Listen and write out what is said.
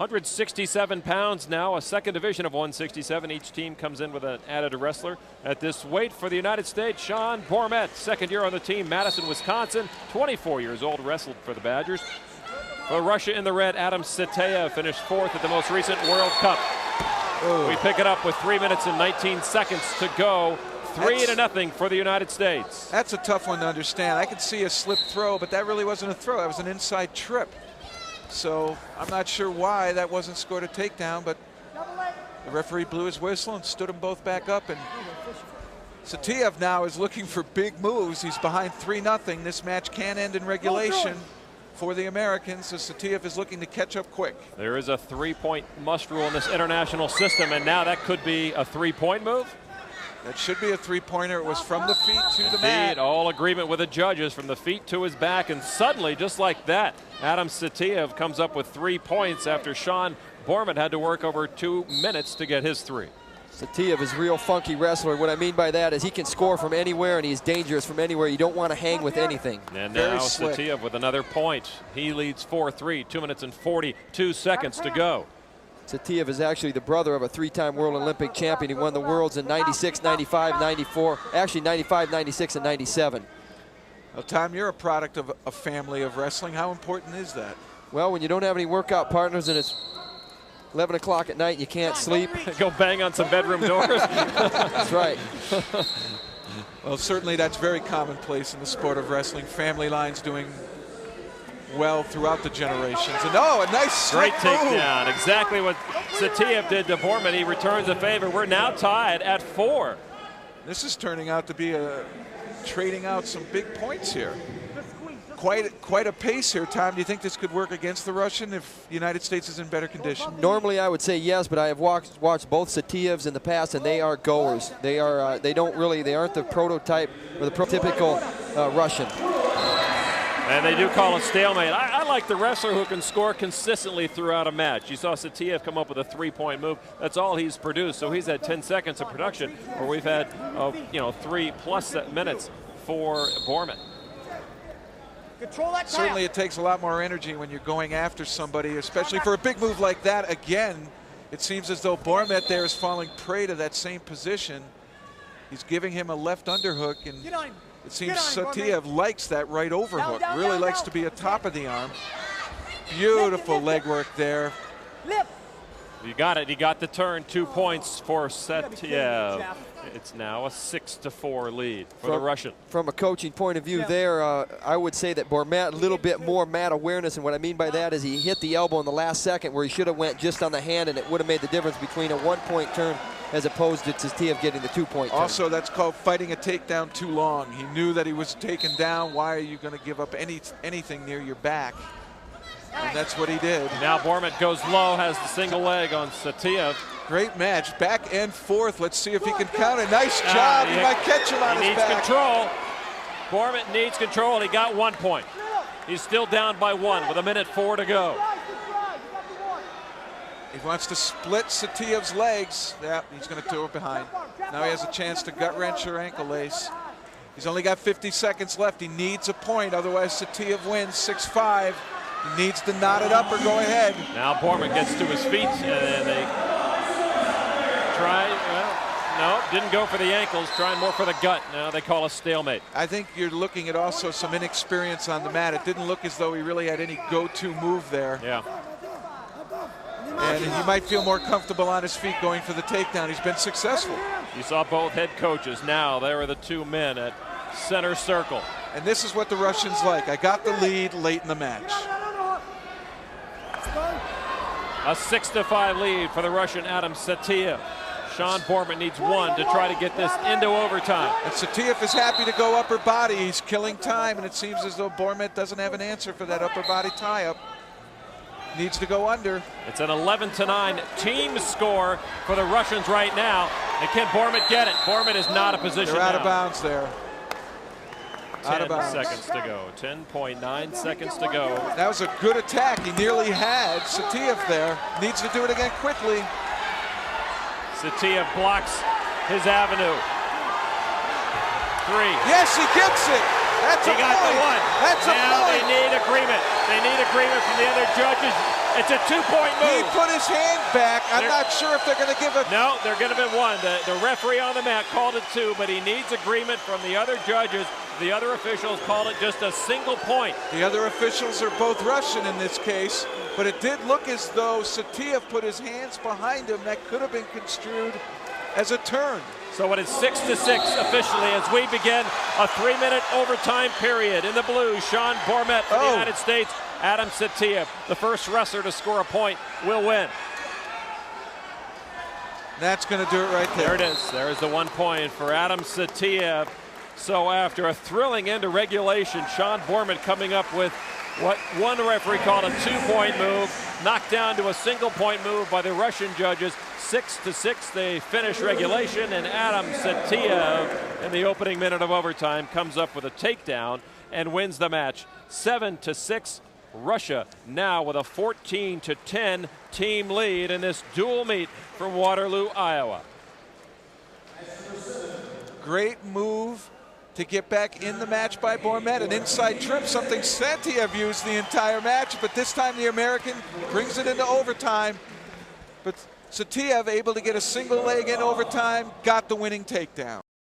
167 pounds now, a second division of 167. Each team comes in with an added wrestler. At this weight for the United States, Sean Bormet, second year on the team, Madison, Wisconsin, 24 years old, wrestled for the Badgers. For Russia in the red, Adam Sateyev finished fourth at the most recent World Cup. Ooh. We pick it up with 3 minutes and 19 seconds to go. 3-0 for the United States. That's a tough one to understand. I could see a slip throw, but that really wasn't a throw. That was an inside trip. So I'm not sure why that wasn't scored a takedown, but the referee blew his whistle and stood them both back up. And Sateyev now is looking for big moves. He's behind 3-0. This match can end in regulation for the Americans, so Sateyev is looking to catch up quick. There is a 3-point must rule in this international system, and now that could be a 3-point move. That should be a 3-pointer. It was from the feet to the mat. Indeed, all agreement with the judges, from the feet to his back, and suddenly, just like that, Adam Sateyev comes up with 3 points after Sean Bormet had to work over 2 minutes to get his 3. Sateyev is a real funky wrestler. What I mean by that is he can score from anywhere, and he's dangerous from anywhere. You don't want to hang with anything. And now Sateyev with another point. He leads 4-3, 2 minutes and 42 seconds to go. Sateyev is actually the brother of a 3-time World Olympic champion. He won the Worlds in 96, 95, 94, actually 95, 96, and 97. Well, Tom, you're a product of a family of wrestling. How important is that? Well, when you don't have any workout partners and it's 11 o'clock at night and you can't sleep. Go bang on some bedroom doors. That's right. Well, certainly that's very commonplace in the sport of wrestling. Family lines doing well throughout the generations. And oh, a nice great takedown. Exactly what Sateyev did to Bormet. He returns the favor. We're now tied at 4. This is turning out to be trading out some big points here. Quite a pace here, Tom. Do you think this could work against the Russian if the United States is in better condition? Normally I would say yes, but I have watched both Sateyevs in the past, and they are goers. They aren't the prototype or the prototypical Russian. And they do call it stalemate. I like the wrestler who can score consistently throughout a match. You saw Sateyev come up with a 3-point move. That's all he's produced. So he's had 10 seconds of production, where we've had 3+ minutes for Bormet. Control that. Certainly it takes a lot more energy when you're going after somebody, especially for a big move like that. Again, it seems as though Bormet there is falling prey to that same position. He's giving him a left underhook, and it seems Sateyev likes that right overhook. Really likes to be atop of the arm. Beautiful leg work there. You got it. He got the turn. 2 points for Sateyev. It's now a 6-4 lead for the Russian. From a coaching point of view there, I would say that Bormet a little bit more mat awareness, and what I mean by that is he hit the elbow in the last second where he should have went just on the hand, and it would have made the difference between a 1-point turn as opposed to Sateyev getting the 2-point turn. Also, that's called fighting a takedown too long. He knew that he was taken down. Why are you going to give up anything near your back? And that's what he did. Now Bormet goes low, has the single leg on Sateyev. Great match, back and forth. Let's see if he can count it. Nice job. He might catch him on his back. He needs control. Bormet needs control, and he got 1 point. He's still down by 1 with 1:04 to go. He wants to split Sateyev's legs. Yeah, he's going to throw it behind. Now he has a chance to gut wrench or ankle lace. He's only got 50 seconds left. He needs a point, otherwise Sateyev wins 6-5. He needs to knot it up or go ahead. Now Bormet gets to his feet, and they try. Well, no, didn't go for the ankles, trying more for the gut. Now they call a stalemate. I think you're looking at also some inexperience on the mat. It didn't look as though he really had any go-to move there. Yeah. And he might feel more comfortable on his feet going for the takedown. He's been successful. You saw both head coaches. Now there are the 2 men at center circle. And this is what the Russians like. I got the lead late in the match. A 6-5 lead for the Russian Adam Sateyev. Sean Bormet needs 1 to try to get this into overtime. And Sateyev is happy to go upper body. He's killing time, and it seems as though Bormet doesn't have an answer for that upper body tie-up. Needs to go under. It's an 11-9 team score for the Russians right now. And can Bormet get it? Bormet is not a position. They're out of bounds there. 10 seconds to go. 10.9 seconds to go. That was a good attack. He nearly had Sateyev there. Needs to do it again quickly. Sateyev blocks his avenue. 3. Yes, he gets it. That's He a got point. the one. That's a now point. they need agreement. They need agreement from the other judges. It's a 2-point He move. put his hand back. I'm They're- not sure if they're going to give it. No, they're going to be one. The referee on the mat called it 2, but he needs agreement from the other judges. The other officials called it just a single point. The other officials are both Russian in this case, but it did look as though Satiev put his hands behind him. That could have been construed as a turn. So it is 6-6 officially as we begin a 3-minute overtime period. In the blue, Sean Bormet for the Oh. United States. Adam Satiev, the first wrestler to score a point, will win. That's going to do it right there. There it is. There is the 1 point for Adam Satiev. So after a thrilling end to regulation, Sean Bormet coming up with what one referee called a 2-point move, knocked down to a single-point move by the Russian judges. 6-6, they finish regulation, and Adam Satiev in the opening minute of overtime comes up with a takedown and wins the match. 7-6, Russia now with a 14-10 team lead in this dual meet from Waterloo, Iowa. Great move to get back in the match by Bormet. An inside trip, something Satiev used the entire match, but this time the American brings it into overtime. But Satiev able to get a single leg in overtime, got the winning takedown.